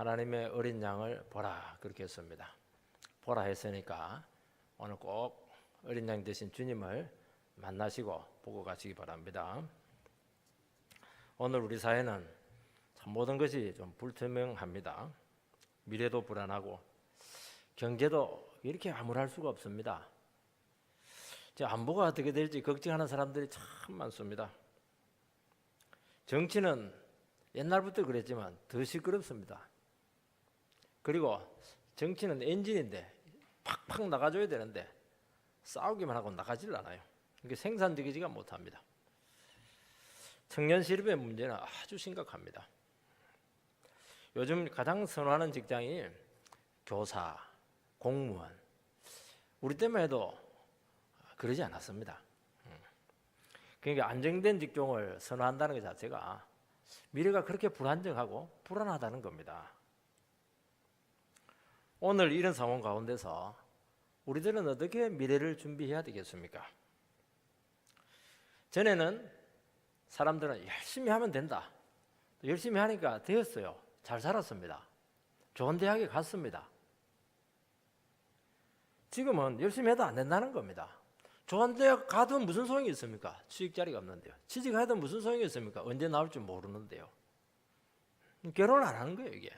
하나님의 어린 양을 보라 그렇게 했습니다. 보라 했으니까 오늘 꼭 어린 양 되신 주님을 만나시고 보고 가시기 바랍니다. 오늘 우리 사회는 참 모든 것이 좀 불투명합니다. 미래도 불안하고 경제도 이렇게 암울할 수가 없습니다. 안보가 어떻게 될지 걱정하는 사람들이 참 많습니다. 정치는 옛날부터 그랬지만 더 시끄럽습니다. 그리고 정치는 엔진인데 팍팍 나가줘야 되는데 싸우기만 하고 나가질 않아요. 이게 생산적이지가 못합니다. 청년 실업의 문제는 아주 심각합니다. 요즘 가장 선호하는 직장이 교사, 공무원. 우리 때만 해도 그러지 않았습니다. 그러니까 안정된 직종을 선호한다는 것 자체가 미래가 그렇게 불안정하고 불안하다는 겁니다. 오늘 이런 상황 가운데서 우리들은 어떻게 미래를 준비해야 되겠습니까? 전에는 사람들은 열심히 하면 된다. 열심히 하니까 되었어요. 잘 살았습니다. 좋은 대학에 갔습니다. 지금은 열심히 해도 안 된다는 겁니다. 좋은 대학 가도 무슨 소용이 있습니까? 취직 자리가 없는데요. 취직해도 무슨 소용이 있습니까? 언제 나올지 모르는데요. 결혼을 안 하는 거예요, 이게.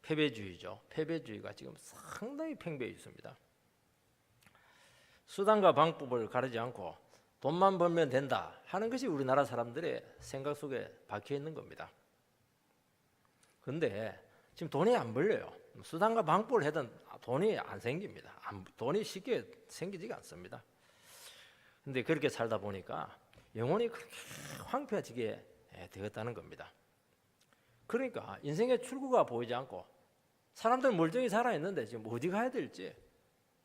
패배주의죠. 패배주의가 지금 상당히 팽배해 있습니다. 수단과 방법을 가리지 않고 돈만 벌면 된다 하는 것이 우리나라 사람들의 생각 속에 박혀 있는 겁니다. 그런데 지금 돈이 안 벌려요. 수단과 방법을 하든 돈이 안 생깁니다. 돈이 쉽게 생기지가 않습니다. 그런데 그렇게 살다 보니까 영혼이 그렇게 황폐해지게 되었다는 겁니다. 그러니까 인생의 출구가 보이지 않고 사람들은 멀쩡히 살아있는데 지금 어디 가야 될지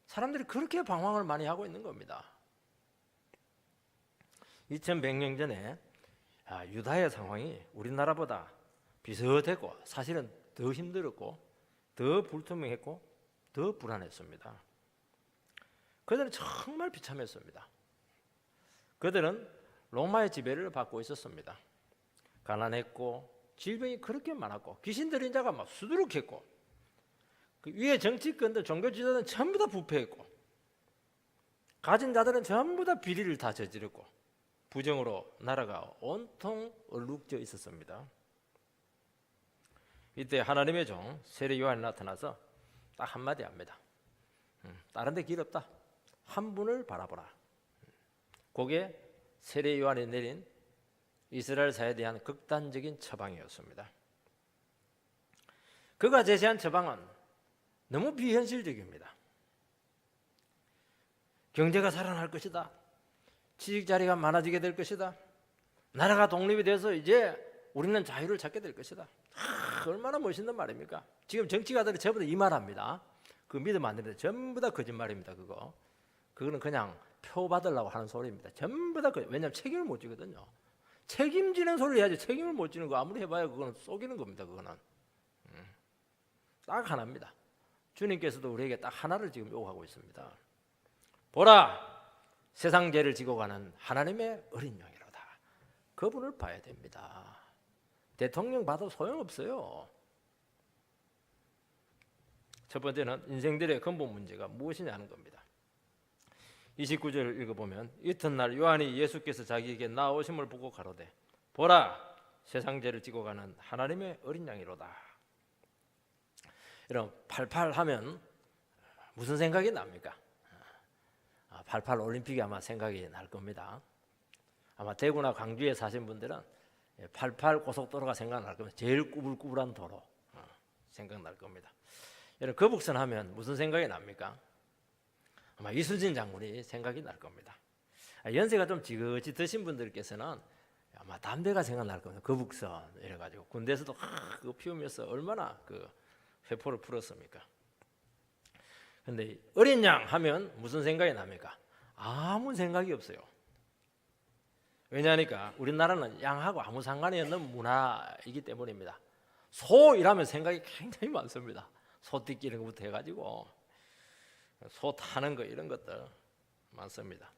사람들이 그렇게 방황을 많이 하고 있는 겁니다. 2100년 전에 유다의 상황이 우리나라보다 비슷했고 사실은 더 힘들었고 더 불투명했고 더 불안했습니다. 그들은 정말 비참했습니다. 그들은 로마의 지배를 받고 있었습니다. 가난했고 질병이 그렇게 많았고 귀신 들린 자가 막 수두룩했고 그 위에 정치권들 종교 지도자들은 전부 다 부패했고 가진 자들은 전부 다 비리를 다 저지르고 부정으로 나라가 온통 얼룩져 있었습니다. 이때 하나님의 종 세례 요한이 나타나서 딱 한마디 합니다. 다른 데 길 없다. 한 분을 바라보라. 그게 세례 요한이 내린 이스라엘 사회에 대한 극단적인 처방이었습니다. 그가 제시한 처방은 너무 비현실적입니다. 경제가 살아날 것이다. 취직 자리가 많아지게 될 것이다. 나라가 독립이 돼서 이제 우리는 자유를 찾게 될 것이다. 얼마나 멋있는 말입니까? 지금 정치가들이 전부 다 이 말합니다. 그 믿으면 안 되는데 전부 다 거짓말입니다. 그거는 그냥 표 받으려고 하는 소리입니다. 전부 다 왜냐하면 책임을 못 지거든요. 책임지는 소리를 해야지 책임을 못 지는 거 아무리 해봐야 그거는 속이는 겁니다. 그거는 딱 하나입니다. 주님께서도 우리에게 딱 하나를 지금 요구하고 있습니다. 보라, 세상 죄를 지고 가는 하나님의 어린 양이로다. 그분을 봐야 됩니다. 대통령 봐도 소용없어요. 첫 번째는 인생들의 근본 문제가 무엇이냐는 겁니다. 29절 읽어보면 이튿날 요한이 예수께서 자기에게 나오심을 보고 가로되 보라, 세상 죄를 지고 가는 하나님의 어린 양이로다. 이런 88 하면 무슨 생각이 납니까? 88 올림픽이 아마 생각이 날 겁니다. 아마 대구나 광주에 사신 분들은 88 고속도로가 생각날 겁니다. 제일 꾸불꾸불한 도로 생각날 겁니다. 여러분 거북선 하면 무슨 생각이 납니까? 아마 이수진 장군이 생각이 날 겁니다. 연세가 좀 지긋이 드신 분들께서는 아마 담배가 생각날 겁니다. 거북선 이래가지고 군대에서도 그거 피우면서 얼마나 그 회포를 풀었습니까? 근데 어린 양 하면 무슨 생각이 납니까? 아무 생각이 없어요. 왜냐하니까 우리나라는 양하고 아무 상관이 없는 문화이기 때문입니다. 소 이라면 생각이 굉장히 많습니다. 소띠 이런 것부터 해가지고 소 타는 거 이런 것들 많습니다.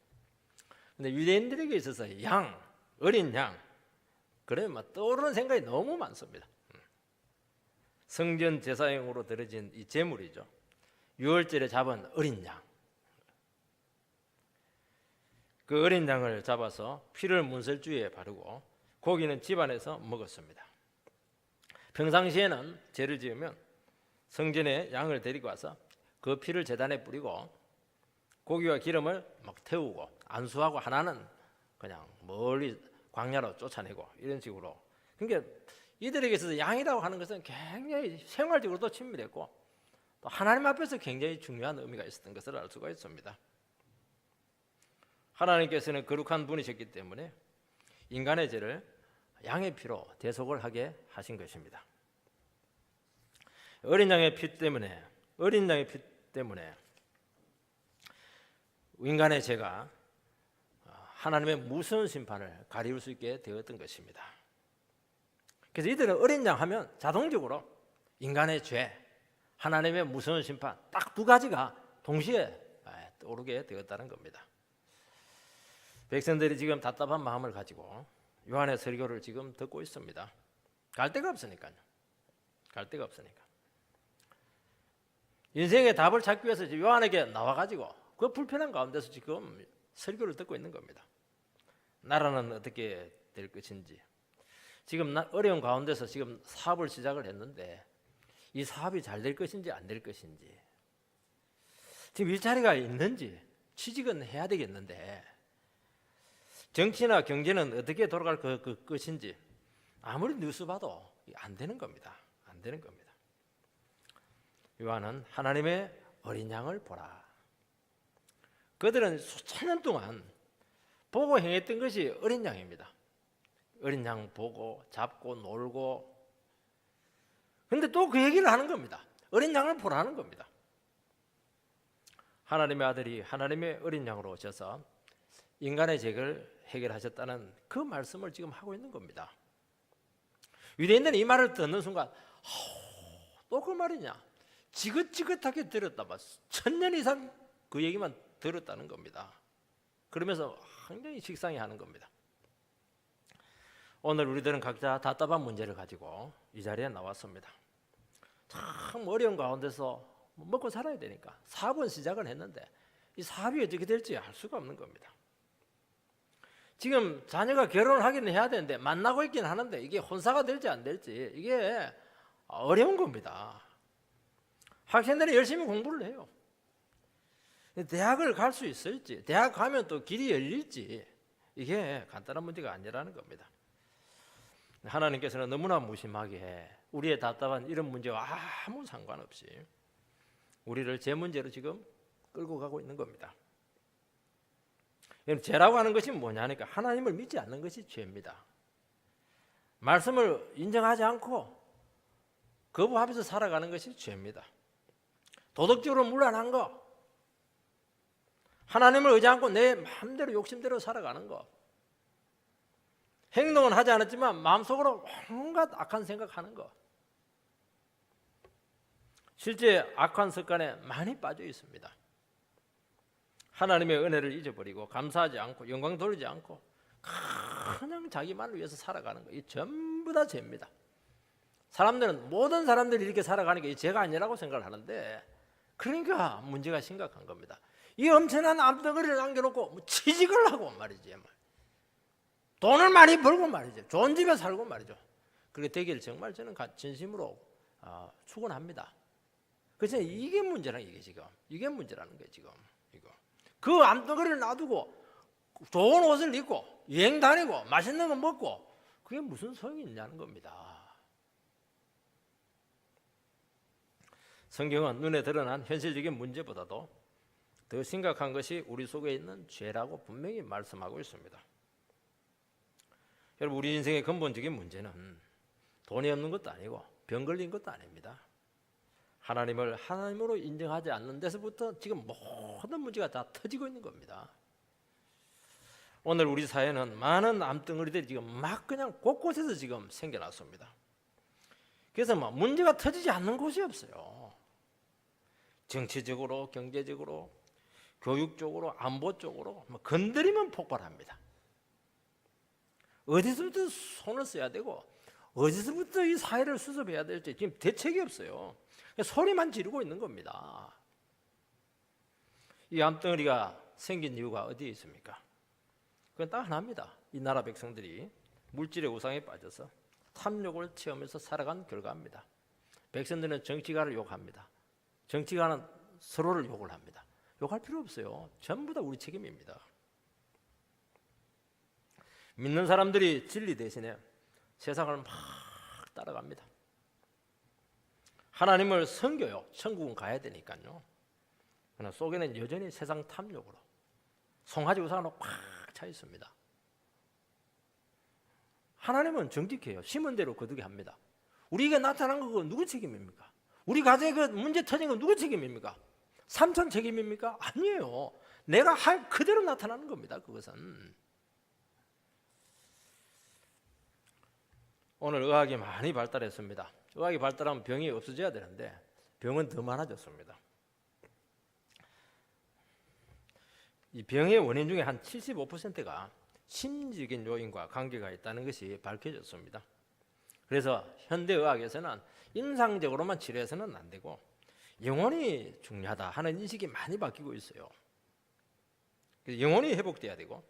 근데 유대인들에게 있어서 양, 어린 양 그러면 막 떠오르는 생각이 너무 많습니다. 성전 제사용으로 드려진 이 제물이죠. 유월절에 잡은 어린 양, 그 어린 양을 잡아서 피를 문설주에 바르고 고기는 집안에서 먹었습니다. 평상시에는 제를 지으면 성전에 양을 데리고 와서 그 피를 제단에 뿌리고 고기와 기름을 막 태우고 안수하고 하나는 그냥 멀리 광야로 쫓아내고 이런 식으로. 그러니까 이들에게 있어서 양이라고 하는 것은 굉장히 생활적으로도 친밀했고 또 하나님 앞에서 굉장히 중요한 의미가 있었던 것을 알 수가 있습니다. 하나님께서는 거룩한 분이셨기 때문에 인간의 죄를 양의 피로 대속을 하게 하신 것입니다. 어린 양의 피 때문에 인간의 죄가 하나님의 무서운 심판을 가리울 수 있게 되었던 것입니다. 그래서 이들은 어린 양 하면 자동적으로 인간의 죄, 하나님의 무서운 심판 딱 두 가지가 동시에 떠오르게 되었다는 겁니다. 백성들이 지금 답답한 마음을 가지고 요한의 설교를 지금 듣고 있습니다. 갈 데가 없으니까요. 인생의 답을 찾기 위해서 요한에게 나와가지고 그 불편한 가운데서 지금 설교를 듣고 있는 겁니다. 나라는 어떻게 될 것인지, 지금 어려운 가운데서 지금 사업을 시작을 했는데 이 사업이 잘 될 것인지 안 될 것인지, 지금 일자리가 있는지 취직은 해야 되겠는데 정치나 경제는 어떻게 돌아갈 것인지 아무리 뉴스 봐도 안 되는 겁니다. 요한은 하나님의 어린 양을 보라. 그들은 수천 년 동안 보고 행했던 것이 어린 양입니다. 어린 양 보고 잡고 놀고. 근데 또 그 얘기를 하는 겁니다. 어린 양을 보라는 겁니다. 하나님의 아들이 하나님의 어린 양으로 오셔서 인간의 죄를 해결하셨다는 그 말씀을 지금 하고 있는 겁니다. 유대인들은 이 말을 듣는 순간 또 그 말이냐, 지긋지긋하게 들었다 봐. 1000년 이상 그 얘기만 들었다는 겁니다. 그러면서 굉장히 식상해하는 겁니다. 오늘 우리들은 각자 답답한 문제를 가지고 이 자리에 나왔습니다. 참 어려운 가운데서 먹고 살아야 되니까 사업은 시작을 했는데 이 사업이 어떻게 될지 알 수가 없는 겁니다. 지금 자녀가 결혼을 하긴 해야 되는데 만나고 있긴 하는데 이게 혼사가 될지 안 될지 이게 어려운 겁니다. 학생들이 열심히 공부를 해요. 대학을 갈 수 있을지, 대학 가면 또 길이 열릴지 이게 간단한 문제가 아니라는 겁니다. 하나님께서는 너무나 무심하게 우리의 답답한 이런 문제와 아무 상관없이 우리를 제 문제로 지금 끌고 가고 있는 겁니다. 죄라고 하는 것이 뭐냐니까 하나님을 믿지 않는 것이 죄입니다. 말씀을 인정하지 않고 거부하면서 살아가는 것이 죄입니다. 도덕적으로 문란한 거, 하나님을 의지 않고 내 마음대로 욕심대로 살아가는 거, 행동은 하지 않았지만 마음속으로 온갖 악한 생각하는 거, 실제 악한 습관에 많이 빠져 있습니다. 하나님의 은혜를 잊어버리고 감사하지 않고 영광 돌리지 않고 그냥 자기만을 위해서 살아가는 거, 이 전부 다 죄입니다. 모든 사람들이 이렇게 살아가니까 이 죄가 아니라고 생각을 하는데, 그러니까 문제가 심각한 겁니다. 이 엄청난 암덩어리를 남겨놓고 취직을 하고 말이지, 돈을 많이 벌고 말이죠, 좋은 집에 살고 말이죠. 그렇게 되기를 정말 저는 진심으로 축원합니다. 그래서 이게 문제라는 게 지금, 이게 문제라는 거예요 지금. 이거 그 암덩어리를 놔두고 좋은 옷을 입고 여행 다니고 맛있는 거 먹고 그게 무슨 소용이 있냐는 겁니다. 성경은 눈에 드러난 현실적인 문제보다도 더 심각한 것이 우리 속에 있는 죄라고 분명히 말씀하고 있습니다. 여러분, 우리 인생의 근본적인 문제는 돈이 없는 것도 아니고 병 걸린 것도 아닙니다. 하나님을 하나님으로 인정하지 않는 데서부터 지금 모든 문제가 다 터지고 있는 겁니다. 오늘 우리 사회는 많은 암덩어리들이 지금 막 그냥 곳곳에서 지금 생겨났습니다. 그래서 문제가 터지지 않는 곳이 없어요. 정치적으로, 경제적으로, 교육적으로, 안보적으로 건드리면 폭발합니다. 어디서부터 손을 써야 되고 어디서부터 이 사회를 수습해야 될지 지금 대책이 없어요. 소리만 지르고 있는 겁니다. 이 암덩어리가 생긴 이유가 어디에 있습니까? 그건 딱 하나입니다. 이 나라 백성들이 물질의 우상에 빠져서 탐욕을 체험해서 살아간 결과입니다. 백성들은 정치가를 욕합니다. 정치가는 서로를 욕을 합니다. 욕할 필요 없어요. 전부 다 우리 책임입니다. 믿는 사람들이 진리 대신에 세상을 막 따라갑니다. 하나님을 섬겨요. 천국은 가야 되니까요. 그러나 속에는 여전히 세상 탐욕으로 송아지 우상으로 꽉 차 있습니다. 하나님은 정직해요. 심은 대로 거두게 합니다. 우리에게 나타난 거 누구 책임입니까? 우리 가정에 그 문제 터진 건 누구 책임입니까? 삼촌 책임입니까? 아니에요. 내가 할 그대로 나타나는 겁니다. 그것은. 오늘 의학이 많이 발달했습니다. 의학이 발달하면 병이 없어져야 되는데 병은 더 많아졌습니다. 이 병의 원인 중에 한 75%가 심리적인 요인과 관계가 있다는 것이 밝혀졌습니다. 그래서 현대의학에서는 임상적으로만 치료해서는 안 되고 영혼이 중요하다 하는 인식이 많이 바뀌고 있어요. 영혼이 회복돼야 되고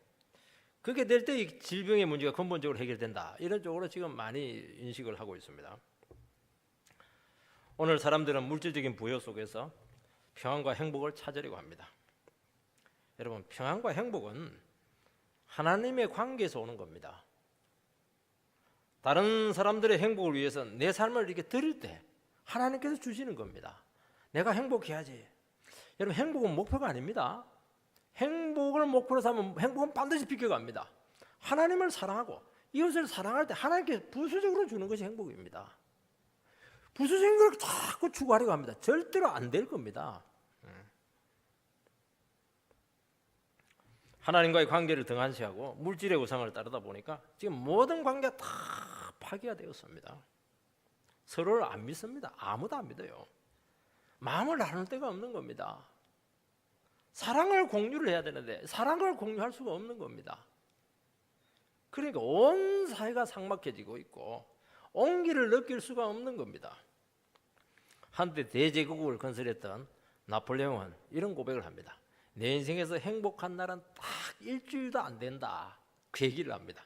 그렇게 될 때 이 질병의 문제가 근본적으로 해결된다. 이런 쪽으로 지금 많이 인식을 하고 있습니다. 오늘 사람들은 물질적인 부여 속에서 평안과 행복을 찾으려고 합니다. 여러분, 평안과 행복은 하나님의 관계에서 오는 겁니다. 다른 사람들의 행복을 위해서 내 삶을 이렇게 드릴 때 하나님께서 주시는 겁니다. 내가 행복해야지. 여러분, 행복은 목표가 아닙니다. 행복을 목표로 삼으면 행복은 반드시 비켜갑니다. 하나님을 사랑하고 이웃을 사랑할 때 하나님께 부수적으로 주는 것이 행복입니다. 부수적인 걸 자꾸 추구하려고 합니다. 절대로 안 될 겁니다. 하나님과의 관계를 등한시하고 물질의 우상을 따르다 보니까 지금 모든 관계가 다 파괴가 되었습니다. 서로를 안 믿습니다. 아무도 안 믿어요. 마음을 나눌 데가 없는 겁니다. 사랑을 공유를 해야 되는데 사랑을 공유할 수가 없는 겁니다. 그러니까 온 사회가 삭막해지고 있고 온기를 느낄 수가 없는 겁니다. 한때 대제국을 건설했던 나폴레옹은 이런 고백을 합니다. 내 인생에서 행복한 날은 딱 일주일도 안 된다. 그 얘기를 합니다.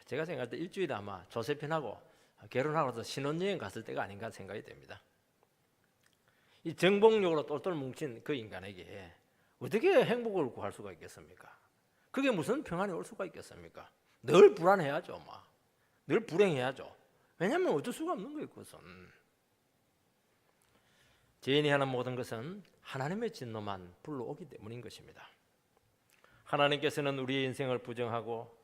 제가 생각할 때 일주일에 아마 조세핀하고 결혼하고서 신혼여행 갔을 때가 아닌가 생각이 됩니다. 이 정복력으로 똘똘 뭉친 그 인간에게 어떻게 행복을 구할 수가 있겠습니까? 그게 무슨 평안이 올 수가 있겠습니까? 늘 불안해야죠. 늘 불행해야죠. 왜냐하면 어쩔 수가 없는 거예요. 그것은. 죄인이 하는 모든 것은 하나님의 진노만 불러오기 때문인 것입니다. 하나님께서는 우리의 인생을 부정하고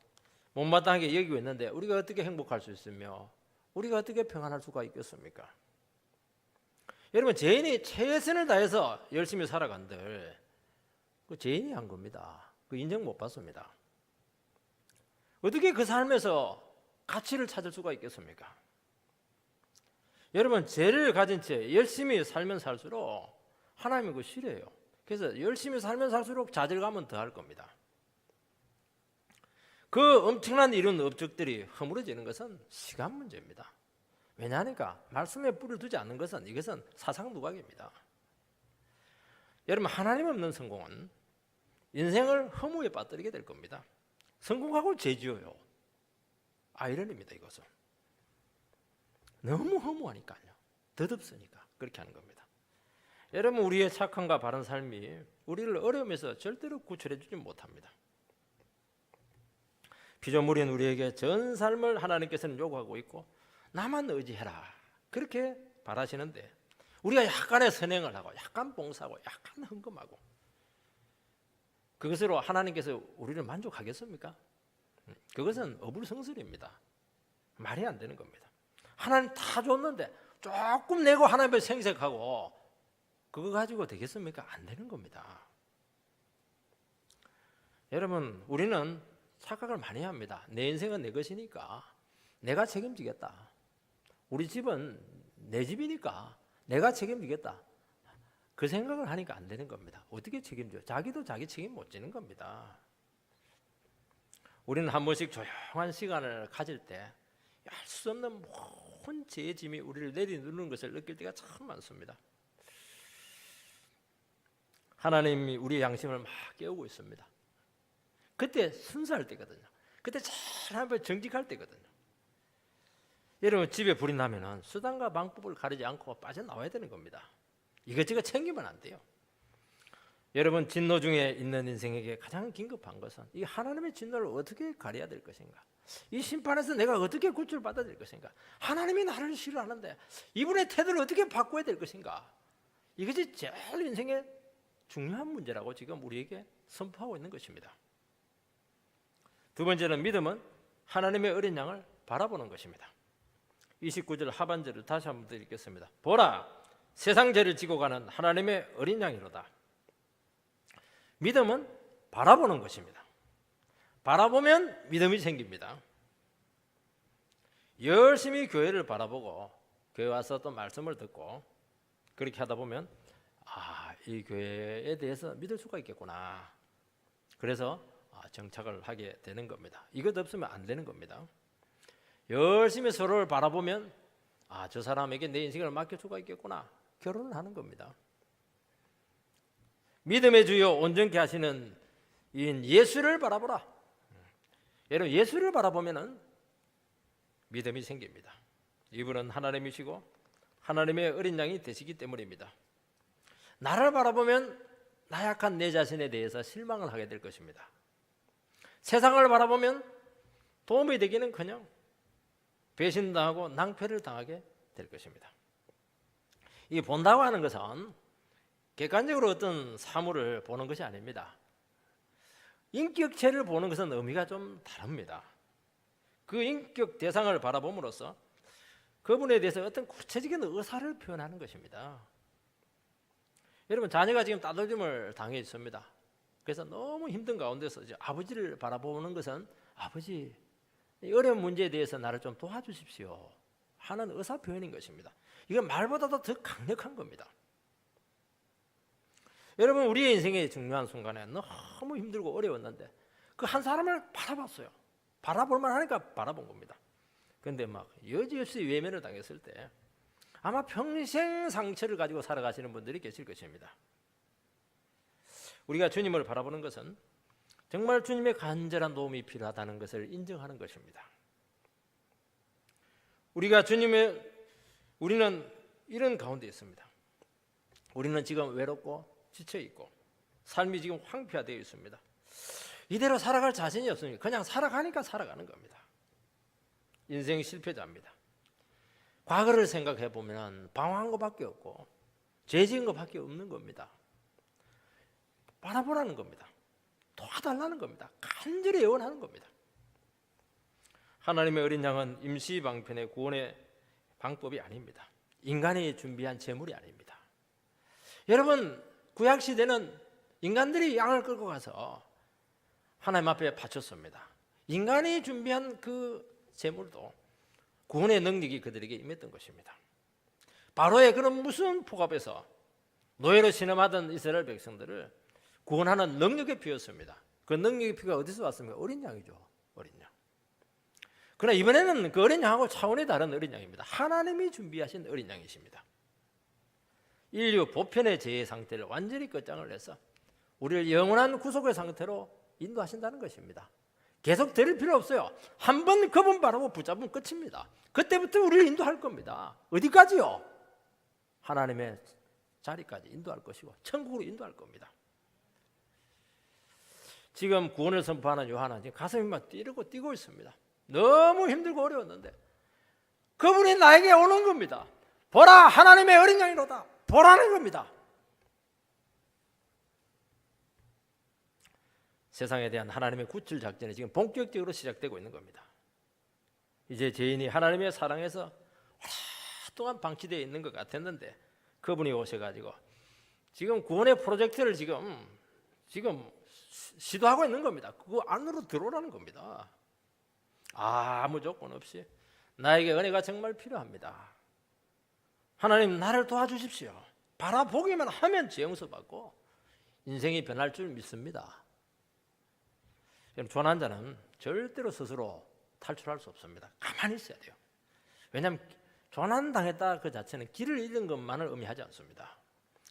못마땅하게 여기고 있는데 우리가 어떻게 행복할 수 있으며 우리가 어떻게 평안할 수가 있겠습니까? 여러분, 죄인이 최선을 다해서 열심히 살아간들 그 죄인이 한 겁니다. 그 인정 못 받습니다. 어떻게 그 삶에서 가치를 찾을 수가 있겠습니까? 여러분, 죄를 가진 채 열심히 살면 살수록 하나님이 그거 싫어해요. 그래서 열심히 살면 살수록 좌절감은 더할 겁니다. 그 엄청난 이런 업적들이 허물어지는 것은 시간 문제입니다. 왜냐하니까 말씀에 뿌리를 두지 않는 것은 이것은 사상누각입니다. 여러분, 하나님 없는 성공은 인생을 허무에 빠뜨리게 될 겁니다. 성공하고 죄지어요. 아이러니입니다. 이것은 너무 허무하니까요. 덧없으니까 그렇게 하는 겁니다. 여러분, 우리의 착함과 바른 삶이 우리를 어려움에서 절대로 구출해 주지 못합니다. 피조물인 우리에게 전 삶을 하나님께서는 요구하고 있고 나만 의지해라 그렇게 바라시는데 우리가 약간의 선행을 하고 약간 봉사하고 약간 헌금하고 그것으로 하나님께서 우리를 만족하겠습니까? 그것은 어불성설입니다. 말이 안 되는 겁니다. 하나님 다 줬는데 조금 내고 하나님을 생색하고 그거 가지고 되겠습니까? 안 되는 겁니다. 여러분, 우리는 착각을 많이 합니다. 내 인생은 내 것이니까 내가 책임지겠다. 우리 집은 내 집이니까 내가 책임지겠다. 그 생각을 하니까 안 되는 겁니다. 어떻게 책임져요? 자기도 자기 책임 못 지는 겁니다. 우리는 한 번씩 조용한 시간을 가질 때 알 수 없는 모든 죄의 짐이 우리를 내리누르는 것을 느낄 때가 참 많습니다. 하나님이 우리의 양심을 막 깨우고 있습니다. 그때 순수할 때거든요. 그때 잘 한번 정직할 때거든요. 여러분 집에 불이 나면은 수단과 방법을 가리지 않고 빠져나와야 되는 겁니다. 이것저것 챙기면 안 돼요. 여러분 진노 중에 있는 인생에게 가장 긴급한 것은 이 하나님의 진노를 어떻게 가려야 될 것인가, 이 심판에서 내가 어떻게 구출을 받아야 될 것인가, 하나님이 나를 싫어하는데 이분의 태도를 어떻게 바꿔야 될 것인가, 이것이 제일 인생의 중요한 문제라고 지금 우리에게 선포하고 있는 것입니다. 두 번째는 믿음은 하나님의 어린 양을 바라보는 것입니다. 29절 하반절을 다시 한번 읽겠습니다. 보라, 세상 죄를 지고 가는 하나님의 어린 양이로다. 믿음은 바라보는 것입니다. 바라보면 믿음이 생깁니다. 열심히 교회를 바라보고 교회 와서 또 말씀을 듣고 그렇게 하다 보면 이 교회에 대해서 믿을 수가 있겠구나. 그래서 정착을 하게 되는 겁니다. 이것 없으면 안 되는 겁니다. 열심히 서로를 바라보면 저 사람에게 내 인생을 맡길 수가 있겠구나. 결혼을 하는 겁니다. 믿음의 주요 온전케 하시는 이인 예수를 바라보라. 여러분 예수를 바라보면은 믿음이 생깁니다. 이분은 하나님이시고 하나님의 어린 양이 되시기 때문입니다. 나를 바라보면 나약한 내 자신에 대해서 실망을 하게 될 것입니다. 세상을 바라보면 도움이 되기는커녕 배신당하고 낭패를 당하게 될 것입니다. 이 본다고 하는 것은 객관적으로 어떤 사물을 보는 것이 아닙니다. 인격체를 보는 것은 의미가 좀 다릅니다. 그 인격 대상을 바라봄으로써 그분에 대해서 어떤 구체적인 의사를 표현하는 것입니다. 여러분 자녀가 지금 따돌림을 당해 있습니다. 그래서 너무 힘든 가운데서 이제 아버지를 바라보는 것은 아버지 이 어려운 문제에 대해서 나를 좀 도와주십시오 하는 의사 표현인 것입니다. 이건 말보다도 더 강력한 겁니다. 여러분 우리의 인생의 중요한 순간에 너무 힘들고 어려웠는데 그 한 사람을 바라봤어요. 바라볼만 하니까 바라본 겁니다. 그런데 막 여지없이 외면을 당했을 때 아마 평생 상처를 가지고 살아가시는 분들이 계실 것입니다. 우리가 주님을 바라보는 것은 정말 주님의 간절한 도움이 필요하다는 것을 인정하는 것입니다. 우리는 이런 가운데 있습니다. 우리는 지금 외롭고 지쳐있고 삶이 지금 황폐화되어 있습니다. 이대로 살아갈 자신이 없으니까 그냥 살아가니까 살아가는 겁니다. 인생 실패자입니다. 과거를 생각해 보면 방황한 것밖에 없고 죄 지은 것밖에 없는 겁니다. 바라보라는 겁니다. 도와달라는 겁니다. 간절히 애원하는 겁니다. 하나님의 어린 양은 임시방편의 구원의 방법이 아닙니다. 인간이 준비한 제물이 아닙니다. 여러분 구약시대는 인간들이 양을 끌고 가서 하나님 앞에 바쳤습니다. 인간이 준비한 그 제물도 구원의 능력이 그들에게 임했던 것입니다. 바로의 그런 무서운 폭압에서 노예로 신음하던 이스라엘 백성들을 구원하는 능력의 피였습니다. 그 능력의 피가 어디서 왔습니까? 어린 양이죠. 어린 양. 그러나 이번에는 그 어린 양하고 차원이 다른 어린 양입니다. 하나님이 준비하신 어린 양이십니다. 인류 보편의 죄의 상태를 완전히 끝장을 내서 우리를 영원한 구속의 상태로 인도하신다는 것입니다. 계속 드릴 필요 없어요. 한 번 그분 바라고 붙잡으면 끝입니다. 그때부터 우리를 인도할 겁니다. 어디까지요? 하나님의 자리까지 인도할 것이고 천국으로 인도할 겁니다. 지금 구원을 선포하는 요한은 지금 가슴이 막 뛰고 있습니다. 너무 힘들고 어려웠는데 그분이 나에게 오는 겁니다. 보라 하나님의 어린 양이로다. 보라는 겁니다. 세상에 대한 하나님의 구출 작전이 지금 본격적으로 시작되고 있는 겁니다. 이제 죄인이 하나님의 사랑에서 오랫동안 방치되어 있는 것 같았는데 그분이 오셔가지고 지금 구원의 프로젝트를 지금 시도하고 있는 겁니다. 그 안으로 들어오라는 겁니다. 아무 조건 없이 나에게 은혜가 정말 필요합니다. 하나님 나를 도와주십시오. 바라보기만 하면 죄 용서받고 인생이 변할 줄 믿습니다. 조난자는 절대로 스스로 탈출할 수 없습니다. 가만히 있어야 돼요. 왜냐하면 조난당했다 그 자체는 길을 잃은 것만을 의미하지 않습니다.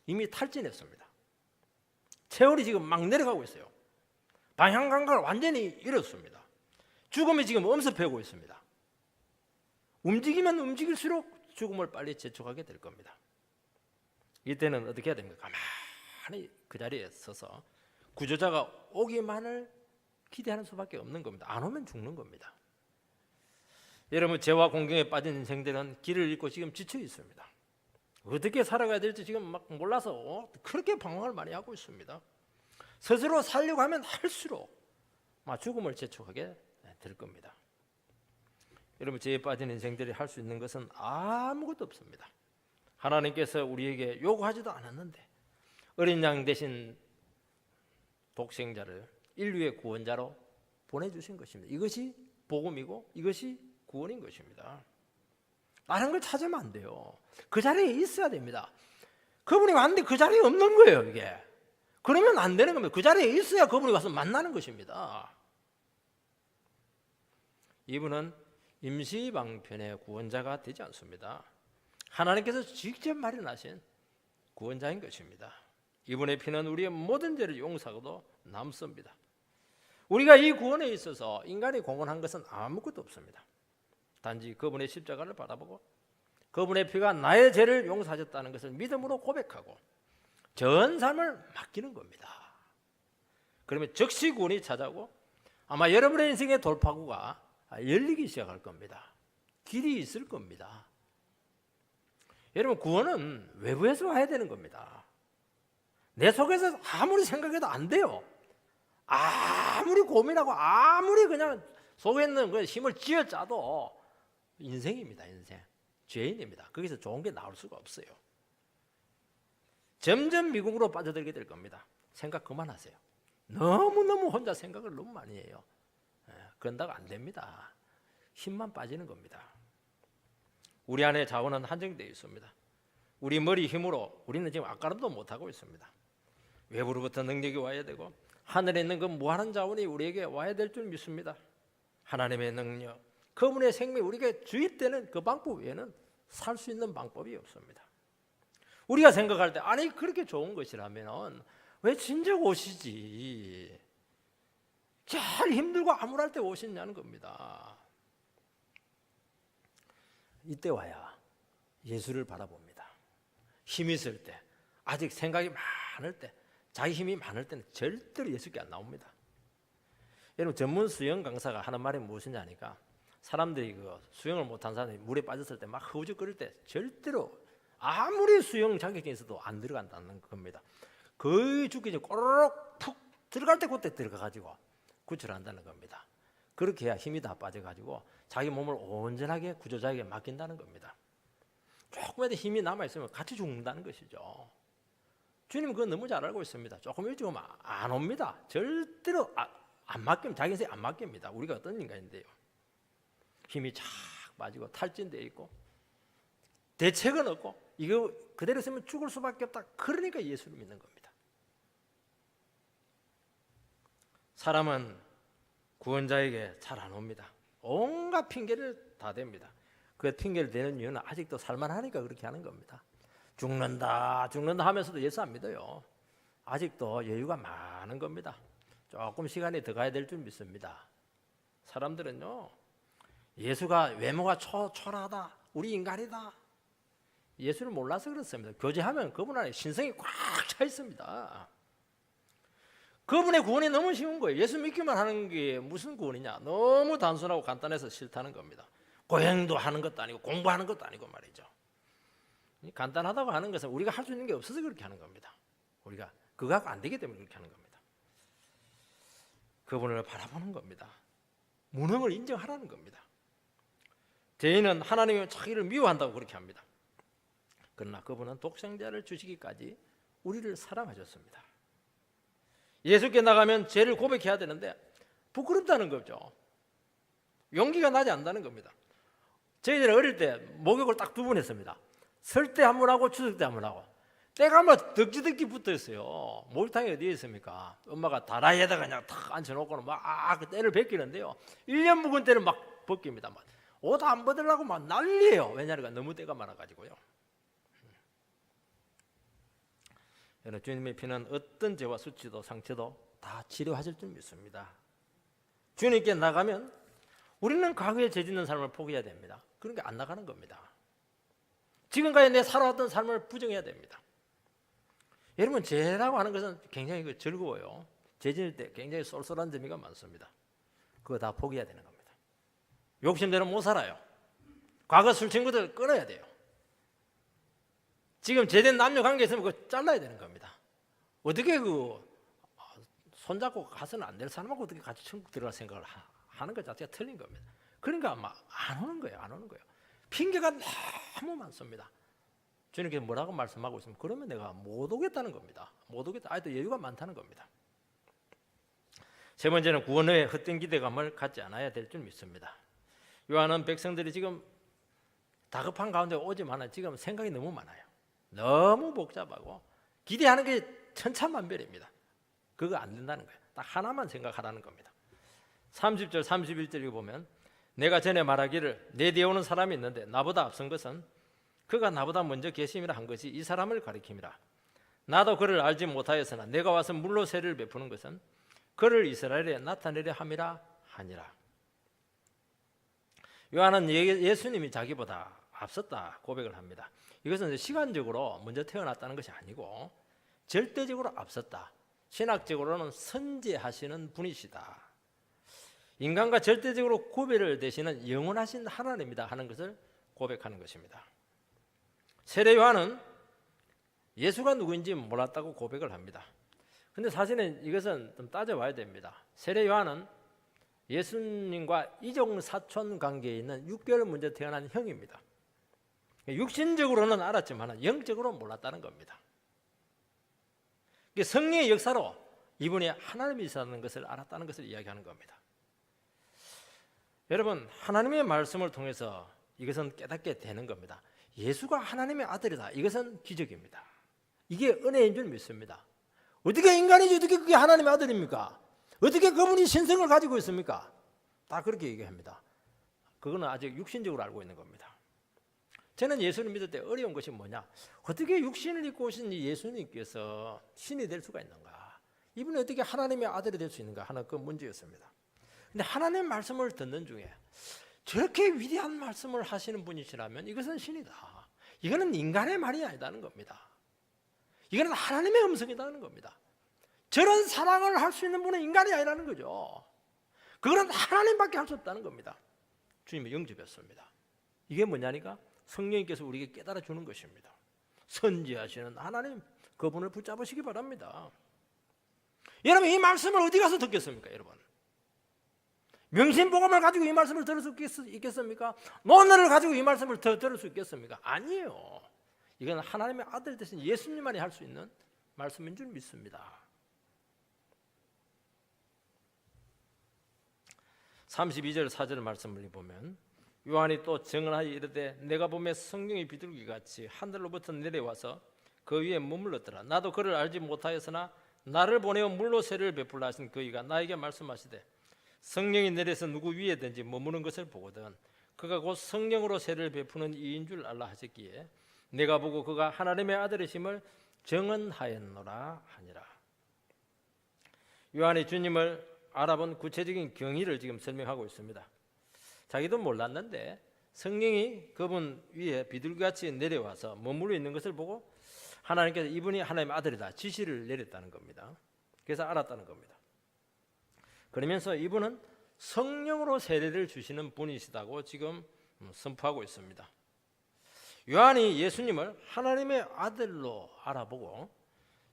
이미 탈진했습니다. 세월이 지금 막 내려가고 있어요. 방향 감각을 완전히 잃었습니다. 죽음이 지금 엄습해오고 있습니다. 움직이면 움직일수록 죽음을 빨리 재촉하게 될 겁니다. 이때는 어떻게 해야 됩니까? 가만히 그 자리에 서서 구조자가 오기만을 기대하는 수밖에 없는 겁니다. 안 오면 죽는 겁니다. 여러분, 죄와 공경에 빠진 인생들은 길을 잃고 지금 지쳐 있습니다. 어떻게 살아가야 될지 지금 막 몰라서 그렇게 방황을 많이 하고 있습니다. 스스로 살려고 하면 할수록 죽음을 재촉하게 될 겁니다. 여러분, 죄에 빠진 인생들이 할 수 있는 것은 아무것도 없습니다. 하나님께서 우리에게 요구하지도 않았는데 어린 양 대신 독생자를 인류의 구원자로 보내주신 것입니다. 이것이 복음이고 이것이 구원인 것입니다. 다른 걸 찾으면 안 돼요. 그 자리에 있어야 됩니다. 그분이 왔는데 그 자리에 없는 거예요. 이게 그러면 안 되는 겁니다. 그 자리에 있어야 그분이 와서 만나는 것입니다. 이분은 임시방편의 구원자가 되지 않습니다. 하나님께서 직접 마련하신 구원자인 것입니다. 이분의 피는 우리의 모든 죄를 용서하고도 남습니다. 우리가 이 구원에 있어서 인간이 공헌한 것은 아무것도 없습니다. 단지 그분의 십자가를 바라보고 그분의 피가 나의 죄를 용서하셨다는 것을 믿음으로 고백하고 전 삶을 맡기는 겁니다. 그러면 즉시 구원이 찾아오고 아마 여러분의 인생의 돌파구가 열리기 시작할 겁니다. 길이 있을 겁니다. 여러분, 구원은 외부에서 와야 되는 겁니다. 내 속에서 아무리 생각해도 안 돼요. 아무리 고민하고 아무리 그냥 속에 있는 그 힘을 쥐어짜도 인생입니다. 인생 죄인입니다. 거기서 좋은 게 나올 수가 없어요. 점점 미궁으로 빠져들게 될 겁니다. 생각 그만하세요. 너무너무 혼자 생각을 너무 많이 해요. 그런다고 안 됩니다. 힘만 빠지는 겁니다. 우리 안에 자원은 한정되어 있습니다. 우리 머리 힘으로 우리는 지금 아까름도 못하고 있습니다. 외부로부터 능력이 와야 되고 하늘에 있는 그 무한한 자원이 우리에게 와야 될 줄 믿습니다. 하나님의 능력, 그분의 생명이 우리에게 주입되는 그 방법 외에는 살 수 있는 방법이 없습니다. 우리가 생각할 때 아니 그렇게 좋은 것이라면 왜 진작 오시지? 잘 힘들고 암울할 때 오시냐는 겁니다. 이때 와야 예수를 바라봅니다. 힘이 있을 때, 아직 생각이 많을 때, 자기 힘이 많을 때는 절대로 예수께 안 나옵니다. 여러분, 전문 수영 강사가 하는 말이 무엇이냐 하니까 사람들이 그 수영을 못한 사람이 물에 빠졌을 때 막 허우적거릴 때 절대로 아무리 수영 자격증이 있어도 안 들어간다는 겁니다. 거의 죽기 전에 꼬르륵 푹 들어갈 때 그때 들어가가지고 구출한다는 겁니다. 그렇게 해야 힘이 다 빠져가지고 자기 몸을 온전하게 구조자에게 맡긴다는 겁니다. 조금이라도 힘이 남아있으면 같이 죽는다는 것이죠. 주님은 그거 너무 잘 알고 있습니다. 조금 일찍 오면 안 옵니다. 절대로 안 맡깁니다. 자기 인생 안 맡깁니다. 우리가 어떤 인간인데요. 힘이 쫙 빠지고 탈진되어 있고 대책은 없고 이거 그대로 있으면 죽을 수밖에 없다. 그러니까 예수를 믿는 겁니다. 사람은 구원자에게 잘 안 옵니다. 온갖 핑계를 다 댑니다. 그 핑계를 대는 이유는 아직도 살만하니까 그렇게 하는 겁니다. 죽는다 하면서도 예수 안 믿어요. 아직도 여유가 많은 겁니다. 조금 시간이 더 가야 될 줄 믿습니다. 사람들은요, 예수가 외모가 초라하다, 우리 인간이다, 예수를 몰라서 그렇습니다. 교제하면 그분 안에 신성이 꽉 차 있습니다. 그분의 구원이 너무 쉬운 거예요. 예수 믿기만 하는 게 무슨 구원이냐? 너무 단순하고 간단해서 싫다는 겁니다. 고행도 하는 것도 아니고 공부하는 것도 아니고 말이죠. 간단하다고 하는 것은 우리가 할 수 있는 게 없어서 그렇게 하는 겁니다. 우리가 그거 갖고 안 되기 때문에 그렇게 하는 겁니다. 그분을 바라보는 겁니다. 무능을 인정하라는 겁니다. 죄인은 하나님이 자기를 미워한다고 그렇게 합니다. 그러나 그분은 독생자를 주시기까지 우리를 사랑하셨습니다. 예수께 나가면 죄를 고백해야 되는데 부끄럽다는 거죠. 용기가 나지 않는다는 겁니다. 저희들은 어릴 때 목욕을 딱 2번 했습니다. 설 때 한 번 하고 추석 때 한 번 하고. 때가 한번 덕지덕지 붙어 있어요. 목욕탕이 어디에 있습니까? 엄마가 다라이에다가 그냥 탁 앉혀놓고는 막 그 때를 벗기는데요. 1년 묵은 때는 막 벗깁니다. 옷 안 벗으려고 막 난리예요. 왜냐하면 너무 때가 많아가지고요. 여러분, 주님의 피는 어떤 죄와 수치도 상처도 다 치료하실 줄 믿습니다. 주님께 나가면 우리는 과거에 죄 짓는 삶을 포기해야 됩니다. 그러니까 안 나가는 겁니다. 지금까지 내 살아왔던 삶을 부정해야 됩니다. 여러분, 죄라고 하는 것은 굉장히 즐거워요. 죄 지을 때 굉장히 쏠쏠한 재미가 많습니다. 그거 다 포기해야 되는 겁니다. 욕심대로 못 살아요. 과거 술 친구들 끊어야 돼요. 지금 제된 남녀 관계 있으면 그거 잘라야 되는 겁니다. 어떻게 손잡고 가서는 안 될 사람하고 어떻게 같이 천국 들어갈 생각을 하는 것 자체가 틀린 겁니다. 그러니까 아마 안 오는 거예요. 안 오는 거예요. 핑계가 너무 많습니다. 주님께서 뭐라고 말씀하고 있으면 그러면 내가 못 오겠다는 겁니다. 못 오겠다. 아직도 여유가 많다는 겁니다. 세 번째는 구원 후에 헛된 기대감을 갖지 않아야 될 줄 믿습니다. 요한은 백성들이 지금 다급한 가운데 오지만 지금 생각이 너무 많아요. 너무 복잡하고 기대하는 게 천차만별입니다. 그거 안 된다는 거예요. 딱 하나만 생각하라는 겁니다. 30절 31절에 보면 내가 전에 말하기를 내 뒤에 오는 사람이 있는데 나보다 앞선 것은 그가 나보다 먼저 계심이라 한 것이 이 사람을 가리킴이라. 나도 그를 알지 못하였으나 내가 와서 물로 세를 베푸는 것은 그를 이스라엘에 나타내려 함이라 하니라. 요한은 예수님이 자기보다 앞섰다 고백을 합니다. 이것은 시간적으로 먼저 태어났다는 것이 아니고 절대적으로 앞섰다. 신학적으로는 선지하시는 분이시다. 인간과 절대적으로 구별을 되시는 영원하신 하나님이다 하는 것을 고백하는 것입니다. 세례 요한은 예수가 누구인지 몰랐다고 고백을 합니다. 근데 사실은 이것은 좀 따져봐야 됩니다. 세례 요한은 예수님과 이종사촌 관계에 있는 6개월 먼저 태어난 형입니다. 육신적으로는 알았지만 영적으로는 몰랐다는 겁니다. 성령의 역사로 이분이 하나님이시라는 것을 알았다는 것을 이야기하는 겁니다. 여러분, 하나님의 말씀을 통해서 이것은 깨닫게 되는 겁니다. 예수가 하나님의 아들이다. 이것은 기적입니다. 이게 은혜인 줄 믿습니다. 어떻게 인간이지 어떻게 그게 하나님의 아들입니까? 어떻게 그분이 신성을 가지고 있습니까? 다 그렇게 얘기합니다. 그거는 아직 육신적으로 알고 있는 겁니다. 저는 예수를 믿을 때 어려운 것이 뭐냐? 어떻게 육신을 입고 오신 예수님께서 신이 될 수가 있는가? 이분이 어떻게 하나님의 아들이 될 수 있는가 하는 그 문제였습니다. 근데 하나님의 말씀을 듣는 중에 저렇게 위대한 말씀을 하시는 분이시라면 이것은 신이다. 이거는 인간의 말이 아니다는 겁니다. 이거는 하나님의 음성이라는 겁니다. 저런 사랑을 할 수 있는 분은 인간이 아니라는 거죠. 그거는 하나님밖에 할 수 없다는 겁니다. 주님의 영접했습니다. 이게 뭐냐니까 성령님께서 우리에게 깨달아 주는 것입니다. 선지하시는 하나님, 그분을 붙잡으시기 바랍니다. 여러분, 이 말씀을 어디 가서 듣겠습니까? 여러분, 명심보감을 가지고 이 말씀을 들을 수 있겠습니까? 논어를 가지고 이 말씀을 들을 수 있겠습니까? 아니에요. 이건 하나님의 아들 되신 예수님만이 할 수 있는 말씀인 줄 믿습니다. 32절 4절 말씀을 보면 요한이 또 증언하여 이르되 내가 보매 성령이 비둘기같이 하늘로부터 내려와서 그 위에 머물렀더라. 나도 그를 알지 못하였으나 나를 보내어 물로 세를 베풀라 하신 그이가 나에게 말씀하시되 성령이 내려서 누구 위에든지 머무는 것을 보거든 그가 곧 성령으로 세를 베푸는 이인 줄 알라 하셨기에 내가 보고 그가 하나님의 아들이심을 증언하였노라 하니라. 요한이 주님을 알아본 구체적인 경위를 지금 설명하고 있습니다. 자기도 몰랐는데 성령이 그분 위에 비둘기같이 내려와서 머물러 있는 것을 보고 하나님께서 이분이 하나님의 아들이다 지시를 내렸다는 겁니다. 그래서 알았다는 겁니다. 그러면서 이분은 성령으로 세례를 주시는 분이시다고 지금 선포하고 있습니다. 요한이 예수님을 하나님의 아들로 알아보고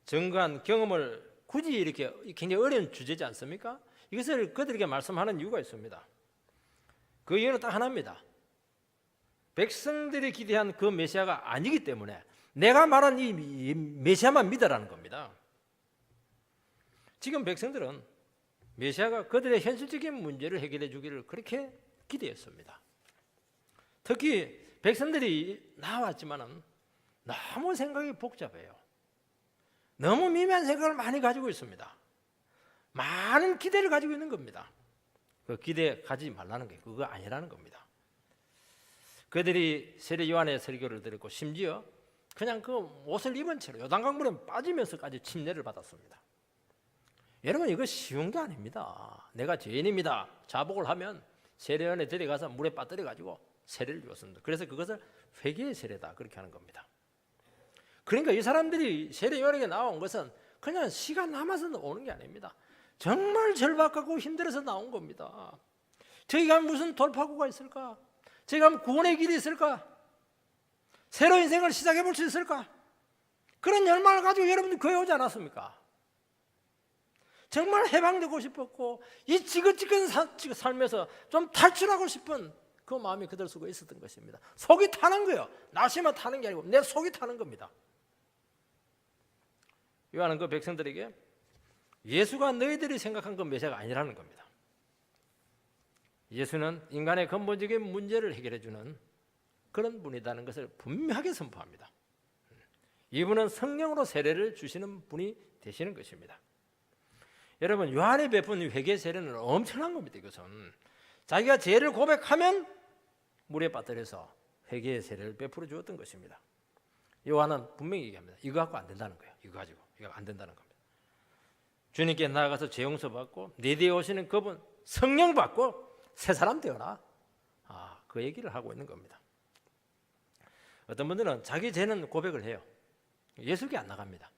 증거한 경험을 굳이 이렇게 굉장히 어려운 주제지 않습니까? 이것을 그들에게 말씀하는 이유가 있습니다. 그 이유는 딱 하나입니다. 백성들이 기대한 그 메시아가 아니기 때문에 내가 말한 이 메시아만 믿으라는 겁니다. 지금 백성들은 메시아가 그들의 현실적인 문제를 해결해 주기를 그렇게 기대했습니다. 특히 백성들이 나왔지만은 너무 생각이 복잡해요. 너무 미묘한 생각을 많이 가지고 있습니다. 많은 기대를 가지고 있는 겁니다. 그 기대 가지지 말라는 게 그거 아니라는 겁니다. 그들이 세례 요한의 설교를 들었고 심지어 그냥 그 옷을 입은 채로 요단강물에 빠지면서까지 침례를 받았습니다. 여러분, 이거 쉬운 게 아닙니다. 내가 죄인입니다. 자복을 하면 세례요한에 데려가서 물에 빠뜨려 가지고 세례를 주었습니다. 그래서 그것을 회개의 세례다 그렇게 하는 겁니다. 그러니까 이 사람들이 세례요한에게 나온 것은 그냥 시간 남아서 오는 게 아닙니다. 정말 절박하고 힘들어서 나온 겁니다. 저희가 무슨 돌파구가 있을까? 저희가 구원의 길이 있을까? 새로운 인생을 시작해 볼 수 있을까? 그런 열망을 가지고 여러분들 교회 오지 않았습니까? 정말 해방되고 싶었고 이 지긋지긋한 삶에서 좀 탈출하고 싶은 그 마음이 그들 속에 있었던 것입니다. 속이 타는 거예요. 날씨만 타는 게 아니고 내 속이 타는 겁니다. 요한은 그 백성들에게 예수가 너희들이 생각한 그 메시아가 아니라는 겁니다. 예수는 인간의 근본적인 문제를 해결해 주는 그런 분이라는 것을 분명하게 선포합니다. 이분은 성령으로 세례를 주시는 분이 되시는 것입니다. 여러분, 요한이 베푼 회개 세례는 엄청난 겁니다. 이것은 자기가 죄를 고백하면 물에 빠뜨려서 회개의 세례를 베풀어 주었던 것입니다. 요한은 분명히 얘기합니다. 이거 갖고 안 된다는 거예요. 이거 가지고 이거 안 된다는 겁니다. 주님께 나아가서 죄 용서 받고 내 뒤에 오시는 그분 성령 받고 새 사람 되어라. 그 얘기를 하고 있는 겁니다. 어떤 분들은 자기 죄는 고백을 해요. 예수께 안 나갑니다.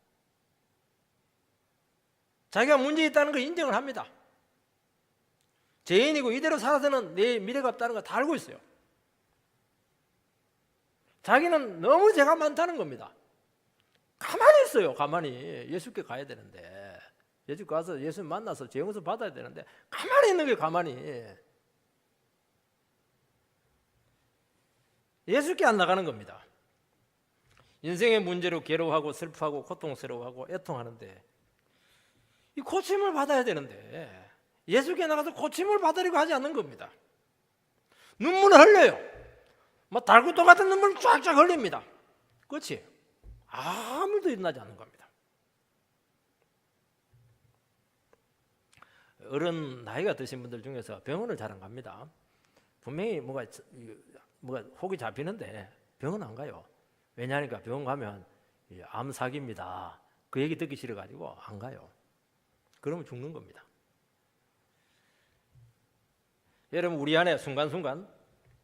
자기가 문제 있다는 걸 인정을 합니다. 죄인이고 이대로 살아서는 내 미래가 없다는 거 다 알고 있어요. 자기는 너무 죄가 많다는 겁니다. 가만히 있어요. 가만히 예수께 가야 되는데, 예수 가서 예수 만나서 죄 용서 받아야 되는데 가만히 있는 게 가만히 예수께 안 나가는 겁니다. 인생의 문제로 괴로워하고 슬퍼하고 고통스러워하고 애통하는데 이 고침을 받아야 되는데 예수께 나가서 고침을 받으려고 하지 않는 겁니다. 눈물을 흘려요. 뭐 달구도 같은 눈물 쫙쫙 흘립니다. 그렇지? 아무 일도 일어나지 않는 겁니다. 어른 나이가 드신 분들 중에서 병원을 잘 안 갑니다. 분명히 뭐가 혹이 잡히는데 병원 안 가요. 왜냐하니까 병원 가면 암사기입니다. 그 얘기 듣기 싫어가지고 안 가요. 그러면 죽는 겁니다. 여러분, 우리 안에 순간순간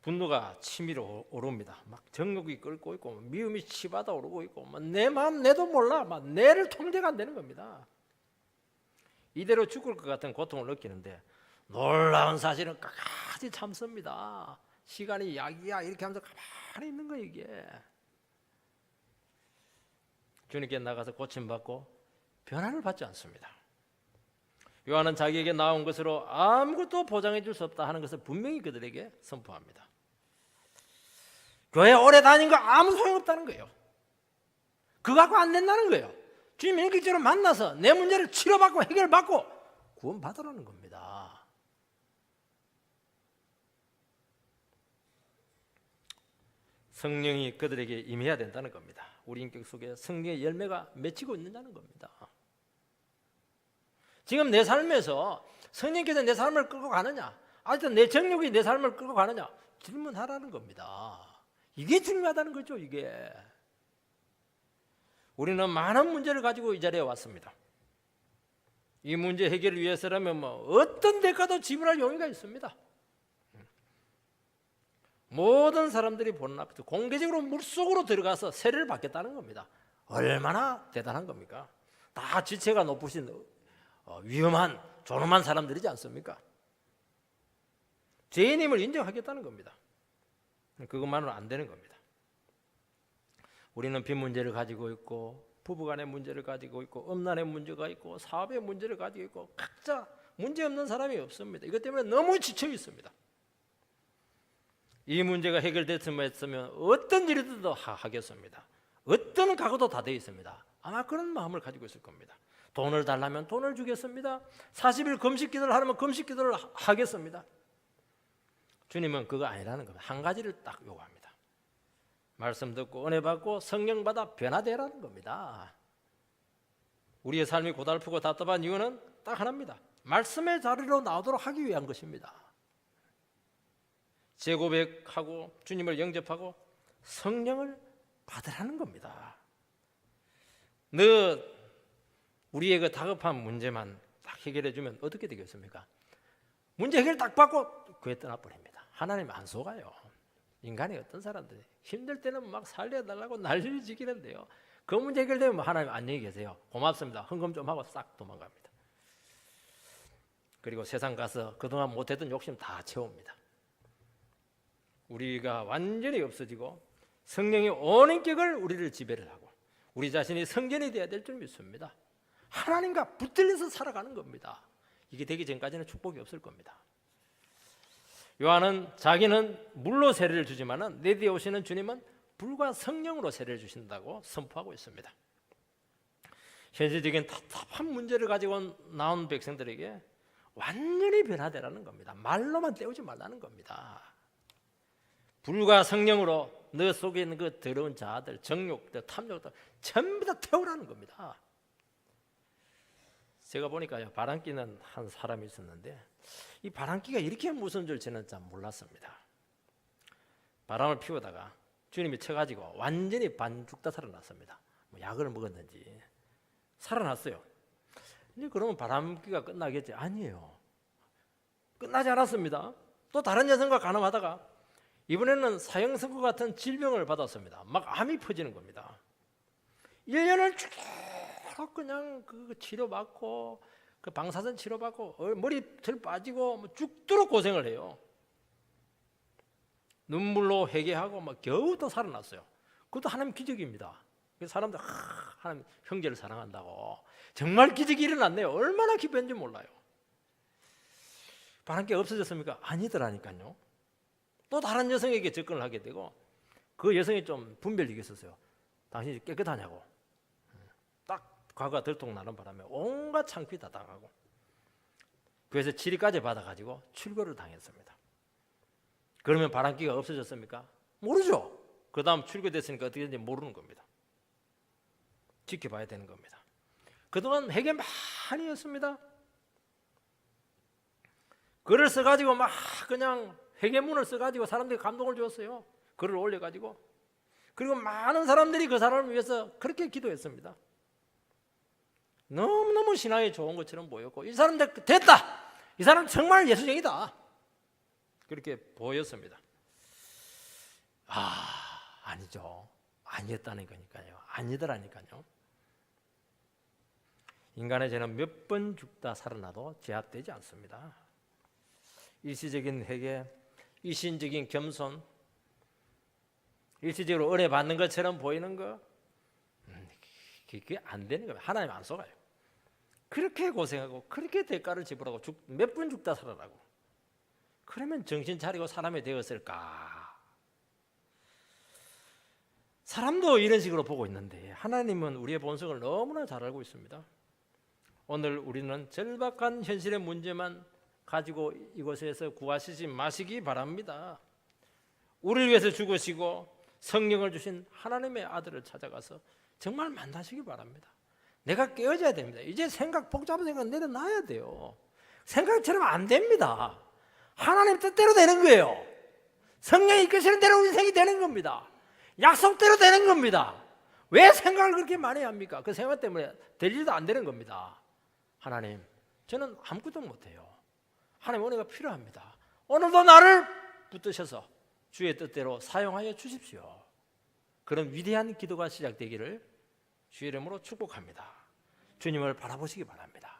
분노가 치밀어 오릅니다. 막 정욕이 끓고 있고 미움이 치받아 오르고 있고 내 마음 내도 몰라 막 내를 통제가 안 되는 겁니다. 이대로 죽을 것 같은 고통을 느끼는데 놀라운 사실은 끝까지 참습니다. 시간이 약이야 이렇게 하면서 가만히 있는 거예요. 이게 주님께 나가서 고침받고 변화를 받지 않습니다. 요한은 자기에게 나온 것으로 아무것도 보장해 줄 수 없다 하는 것을 분명히 그들에게 선포합니다. 교회 오래 다닌 거 아무 소용없다는 거예요. 그거 갖고 안 된다는 거예요. 주님 인격적으로 만나서 내 문제를 치료받고 해결받고 구원받으라는 겁니다. 성령이 그들에게 임해야 된다는 겁니다. 우리 인격 속에 성령의 열매가 맺히고 있느냐는 겁니다. 지금 내 삶에서 성령께서 내 삶을 끌고 가느냐, 아직도 내 정욕이 내 삶을 끌고 가느냐 질문하라는 겁니다. 이게 중요하다는 거죠. 이게 우리는 많은 문제를 가지고 이 자리에 왔습니다. 이 문제 해결을 위해서라면 어떤 대가도 지불할 용의가 있습니다. 모든 사람들이 보는 앞에서 공개적으로 물속으로 들어가서 세례를 받겠다는 겁니다. 얼마나 대단한 겁니까? 다 지체가 높으신 위험한 존엄한 사람들이지 않습니까? 죄인임을 인정하겠다는 겁니다. 그것만으로는 안 되는 겁니다. 우리는 빚 문제를 가지고 있고 부부간의 문제를 가지고 있고 음란의 문제가 있고 사업의 문제를 가지고 있고 각자 문제 없는 사람이 없습니다. 이것 때문에 너무 지쳐 있습니다. 이 문제가 해결됐으면 어떤 일이든 하겠습니다. 어떤 각오도 다 되어 있습니다. 아마 그런 마음을 가지고 있을 겁니다. 돈을 달라면 돈을 주겠습니다. 40일 금식 기도를 하려면 금식 기도를 하겠습니다. 주님은 그거 아니라는 겁니다. 한 가지를 딱 요구합니다. 말씀 듣고 은혜 받고 성령 받아 변화되라는 겁니다. 우리의 삶이 고달프고 답답한 이유는 딱 하나입니다. 말씀의 자리로 나오도록 하기 위한 것입니다. 재고백하고 주님을 영접하고 성령을 받으라는 겁니다. 너 우리의 그 다급한 문제만 딱 해결해 주면 어떻게 되겠습니까? 문제 해결 딱 받고 교회 떠나버립니다. 하나님 안 속아요. 인간이 어떤 사람들이 힘들 때는 막 살려달라고 난리를 지기는데요, 그 문제 해결되면 하나님 안녕히 계세요, 고맙습니다, 헌금 좀 하고 싹 도망갑니다. 그리고 세상 가서 그동안 못했던 욕심 다 채웁니다. 우리가 완전히 없어지고 성령의 원인격을 우리를 지배를 하고 우리 자신이 성전이 되어야 될 줄 믿습니다. 하나님과 붙들려서 살아가는 겁니다. 이게 되기 전까지는 축복이 없을 겁니다. 요한은 자기는 물로 세례를 주지만은 내 뒤에 오시는 주님은 불과 성령으로 세례를 주신다고 선포하고 있습니다. 현실적인 답답한 문제를 가지고 나온 백성들에게 완전히 변화되라는 겁니다. 말로만 때우지 말라는 겁니다. 불과 성령으로 너 속에 있는 그 더러운 자아들, 정욕들, 탐욕들 전부 다 태우라는 겁니다. 제가 보니까요, 바람기는 한 사람이 있었는데 이 바람기가 이렇게 무서운 줄 저는 잘 몰랐습니다. 바람을 피우다가 주님이 쳐가지고 완전히 반 죽다 살아났습니다. 뭐 약을 먹었는지 살아났어요. 이제 그러면 바람기가 끝나겠지? 아니에요. 끝나지 않았습니다. 또 다른 여성과 간음하다가 이번에는 사형선고 같은 질병을 받았습니다. 막 암이 퍼지는 겁니다. 1년을 쭉 그냥 그 치료받고 그 방사선 치료받고 머리털 빠지고 뭐 죽도록 고생을 해요. 눈물로 회개하고 막 겨우 또 살아났어요. 그것도 하나님 기적입니다. 사람들 하나님 형제를 사랑한다고 정말 기적이 일어났네요. 얼마나 기쁜지 몰라요. 바람기가 없어졌습니까? 아니더라니까요. 또 다른 여성에게 접근을 하게 되고 그 여성이 좀 분별력이 있었어요. 당신이 깨끗하냐고. 딱 과거가 들통나는 바람에 온갖 창피 다 당하고 그래서 치료까지 받아가지고 출교를 당했습니다. 그러면 바람기가 없어졌습니까? 모르죠. 그 다음 출교됐으니까 어떻게 되는지 모르는 겁니다. 지켜봐야 되는 겁니다. 그동안 회개 많이 했습니다. 글을 써가지고 막 그냥 회개문을 써가지고 사람들이 감동을 주었어요. 글을 올려가지고. 그리고 많은 사람들이 그 사람을 위해서 그렇게 기도했습니다. 너무너무 신앙이 좋은 것처럼 보였고 이 사람들 됐다! 이 사람 정말 예수쟁이다! 그렇게 보였습니다. 아니죠. 아니었다는 거니까요. 아니더라니까요. 인간의 죄는 몇 번 죽다 살아나도 제압되지 않습니다. 일시적인 회개, 일시적인 겸손, 일시적으로 은혜 받는 것처럼 보이는 거, 그게 안 되는 거예요. 하나님 안 속아요. 그렇게 고생하고 그렇게 대가를 지불하고 몇 번 죽다 살아나고 그러면 정신 차리고 사람이 되었을까? 사람도 이런 식으로 보고 있는데 하나님은 우리의 본성을 너무나 잘 알고 있습니다. 오늘 우리는 절박한 현실의 문제만 가지고 이곳에서 구하시지 마시기 바랍니다. 우리를 위해서 죽으시고 성령을 주신 하나님의 아들을 찾아가서 정말 만나시기 바랍니다. 내가 깨어져야 됩니다. 이제 복잡한 생각 내려놔야 돼요. 생각처럼 안 됩니다. 하나님 뜻대로 되는 거예요. 성령이 이끄시는 대로 인생이 되는 겁니다. 약속대로 되는 겁니다. 왜 생각을 그렇게 많이 합니까? 그 생각 때문에 될 일도 안 되는 겁니다. 하나님, 저는 아무것도 못해요. 하나님 은혜가 필요합니다. 오늘도 나를 붙드셔서 주의 뜻대로 사용하여 주십시오. 그런 위대한 기도가 시작되기를 주의 이름으로 축복합니다. 주님을 바라보시기 바랍니다.